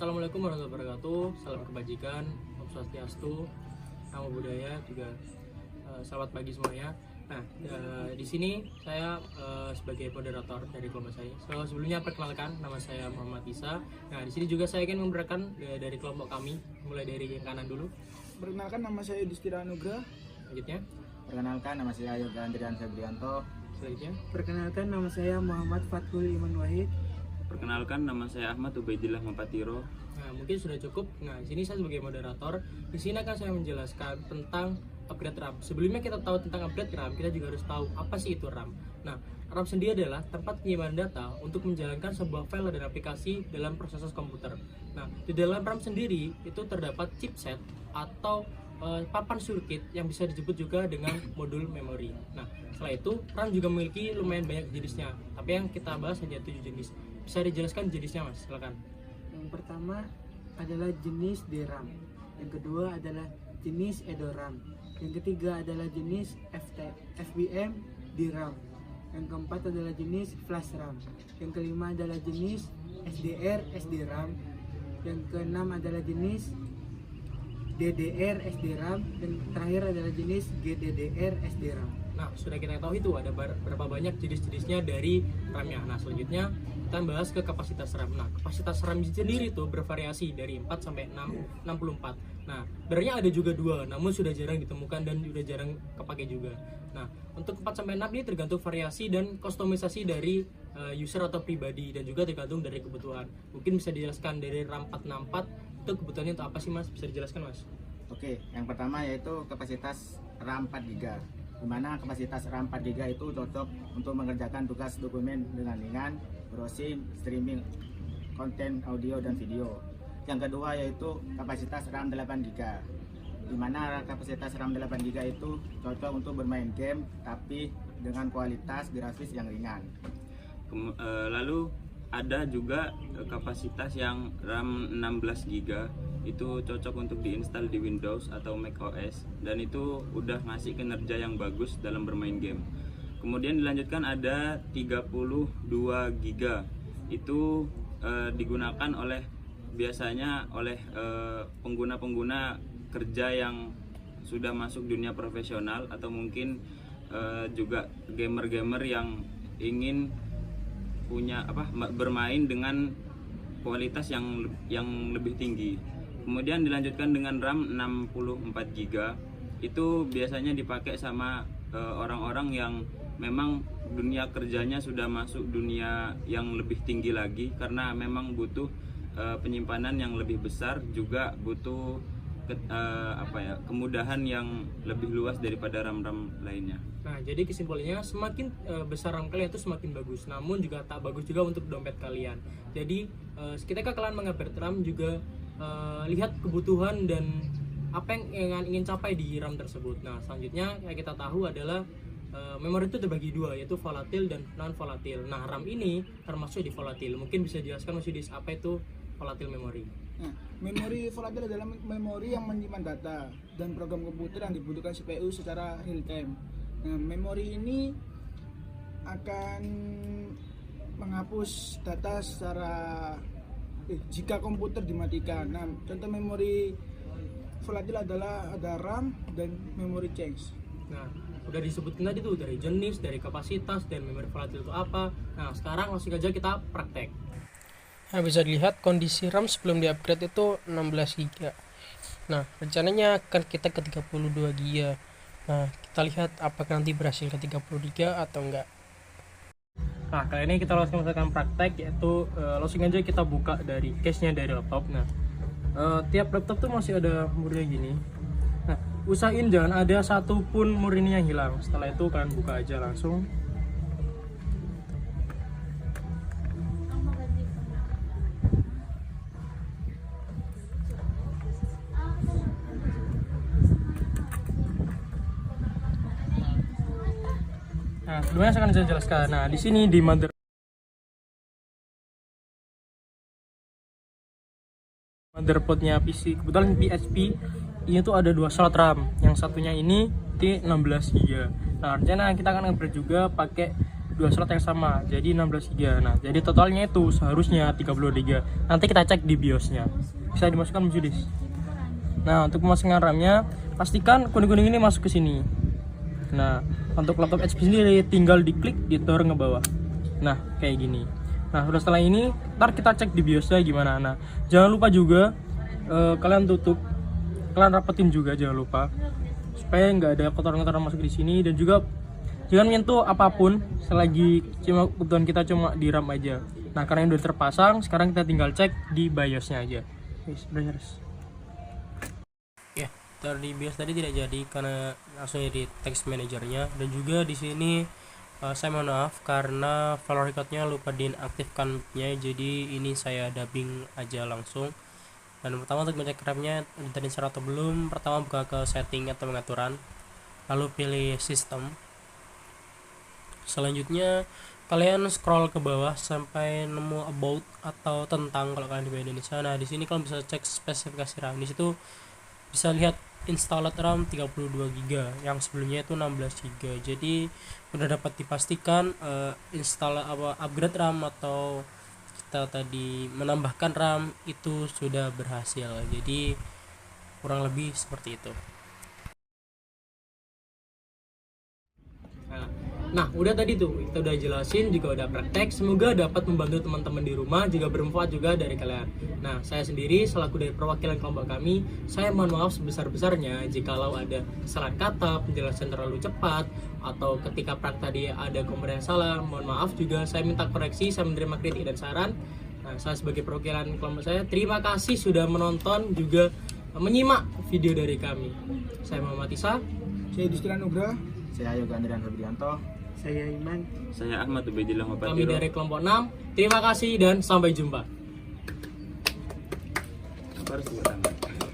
Assalamualaikum warahmatullahi wabarakatuh. Salam kebajikan, Om Swastiastu, Namo Buddhaya juga. Selamat pagi semuanya. Nah, di sini saya sebagai moderator dari kelompok saya. Sebelumnya perkenalkan, nama saya Muhammad Isa. Nah, di sini juga saya ingin memberikan dari kelompok kami, mulai dari yang kanan dulu. Perkenalkan, nama saya Yudhistira Anugrah. Selanjutnya. Perkenalkan, nama saya Yoga Andrian Febrianto. Selanjutnya. Perkenalkan, nama saya Muhammad Fathul Iman Wahid. Perkenalkan, nama saya Ahmad Ubaidillah Mapatiro. Nah, mungkin sudah cukup. Nah, di sini saya sebagai moderator. Di sini akan saya menjelaskan tentang upgrade RAM. Sebelumnya kita tahu tentang upgrade RAM, kita juga harus tahu apa sih itu RAM. Nah, RAM sendiri adalah tempat penyimpanan data untuk menjalankan sebuah file dan aplikasi dalam proses komputer. Nah, di dalam RAM sendiri itu terdapat chipset atau papan sirkuit yang bisa disebut juga dengan modul memori. Nah, setelah itu RAM juga memiliki lumayan banyak jenisnya. Tapi yang kita bahas hanya 7 jenis. Bisa dijelaskan jenisnya, Mas? Silakan. Yang pertama adalah jenis DRAM. Yang kedua adalah jenis EDORAM. Yang ketiga adalah jenis FBM DRAM. Yang keempat adalah jenis flash RAM. Yang kelima adalah jenis SDR SDRAM. Yang keenam adalah jenis DDR SDRAM. Dan terakhir adalah jenis GDDR SDRAM. Nah, sudah kita tahu itu ada berapa banyak jenis-jenisnya dari RAM-nya. Nah, selanjutnya kita bahas ke kapasitas RAM. Nah, kapasitas RAM sendiri itu bervariasi dari 4 sampai 64. Nah, sebenarnya ada juga 2, namun sudah jarang ditemukan dan sudah jarang kepake juga. Nah, untuk 4 sampai 6 ini tergantung variasi dan kustomisasi dari user atau pribadi dan juga tergantung dari kebutuhan. Mungkin bisa dijelaskan dari RAM 464 itu kebutuhannya untuk apa sih, Mas? Bisa dijelaskan, Mas? Oke, yang pertama yaitu kapasitas RAM 4GB, di mana kapasitas RAM 4GB itu cocok untuk mengerjakan tugas dokumen dengan ringan, browsing, streaming konten audio dan video. Yang kedua yaitu kapasitas RAM 8GB, di mana kapasitas RAM 8GB itu cocok untuk bermain game tapi dengan kualitas grafis yang ringan. Lalu ada juga kapasitas yang RAM 16GB, itu cocok untuk diinstal di Windows atau Mac OS, dan itu udah ngasih kinerja yang bagus dalam bermain game. Kemudian dilanjutkan ada 32GB, itu digunakan biasanya oleh pengguna-pengguna kerja yang sudah masuk dunia profesional atau mungkin juga gamer-gamer yang ingin bermain dengan kualitas yang lebih tinggi. Kemudian dilanjutkan dengan RAM 64GB, itu biasanya dipakai sama orang-orang yang memang dunia kerjanya sudah masuk dunia yang lebih tinggi lagi, karena memang butuh penyimpanan yang lebih besar, juga butuh kemudahan yang lebih luas daripada RAM-RAM lainnya. Nah, jadi kesimpulannya semakin besar RAM kalian itu semakin bagus, namun juga tak bagus juga untuk dompet kalian. Jadi ketika kalian mengupgrade RAM juga lihat kebutuhan dan apa yang ingin capai di RAM tersebut. Nah, selanjutnya yang kita tahu adalah memori itu terbagi 2, yaitu volatil dan non volatil. Nah, RAM ini termasuk di volatil. Mungkin bisa dijelaskan Mas Yudis, apa itu volatil memory? Nah, memori volatil adalah memori yang menyimpan data dan program komputer yang dibutuhkan CPU secara real time. Nah, memori ini akan menghapus data secara jika komputer dimatikan. Nah, contoh memori volatil adalah ada RAM dan memory change. Nah, udah disebutin tadi tuh dari jenis, dari kapasitas, dan memori volatil itu apa. Nah, sekarang langsung aja kita praktek. Nah, bisa dilihat kondisi RAM sebelum di-upgrade itu 16GB. Nah, rencananya akan kita ke 32GB. Nah, kita lihat apakah nanti berhasil ke 33 atau enggak. Nah, kali ini kita langsung melakukan praktek, yaitu langsung aja kita buka dari case-nya dari laptop. Nah, tiap laptop tuh masih ada memori gini. Nah, usahain jangan ada satupun memori yang hilang. Setelah itu kalian buka aja langsung. Nah, sebelumnya saya akan jelaskan. Nah, di sini di motherboardnya PC, kebetulan PSP ini tuh ada 2 slot RAM. Yang satunya ini di 16GB. Nah, rencana kita akan upgrade juga pakai dua slot yang sama, jadi 16 GB. Nah, jadi totalnya itu seharusnya 32 GB. Nanti kita cek di BIOS-nya. Bisa dimasukkan Judis. Nah, untuk pemasangan RAM-nya, pastikan kuning-kuning ini masuk ke sini. Nah, untuk laptop HP sendiri tinggal diklik, didorong ke bawah. Nah, kayak gini. Nah, setelah ini, ntar kita cek di BIOS-nya gimana. Nah, jangan lupa juga kalian tutup, kalian rapetin juga, jangan lupa supaya nggak ada kotoran-kotoran masuk di sini, dan juga jangan menyentuh apapun selagi cuma kebutuhan kita cuma di RAM aja. Nah, karena yang udah terpasang, sekarang kita tinggal cek di BIOS-nya aja. Beres. Ya, dari BIOS tadi tidak jadi karena langsung di text manajernya, dan juga di sini saya mohon maaf karena file recordnya lupa diaktifkannya, jadi ini saya dubbing aja langsung. Dan pertama untuk mengecek RAM-nya udah terinstall atau belum, pertama buka ke setting atau pengaturan, lalu pilih sistem. Selanjutnya kalian scroll ke bawah sampai nemu about atau tentang kalau kalian di bahasa Indonesia. Nah, di sini kalian bisa cek spesifikasi RAM. Di situ bisa lihat installed RAM 32 GB, yang sebelumnya itu 16 GB. Jadi udah dapat dipastikan install upgrade RAM atau kita tadi menambahkan RAM itu sudah berhasil. Jadi kurang lebih seperti itu. Nah, udah tadi tuh kita udah jelasin, juga udah praktek. Semoga dapat membantu teman-teman di rumah, juga bermanfaat juga dari kalian. Nah, saya sendiri selaku dari perwakilan kelompok kami, saya mohon maaf sebesar-besarnya jikalau ada kesalahan kata, penjelasan terlalu cepat, atau ketika praktek tadi ada komentar yang salah. Mohon maaf juga, saya minta koreksi, saya menerima kritik dan saran. Nah, saya sebagai perwakilan kelompok saya, terima kasih sudah menonton juga menyimak video dari kami. Saya Muhammad Isa. Saya Distira Nugra. Saya Yoga Andrian Febrianto. Saya Iman. Saya Ahmad Ubaidillah Kami Mupatiro. dari kelompok 6. Terima kasih dan sampai jumpa. Harus tepuk tangan.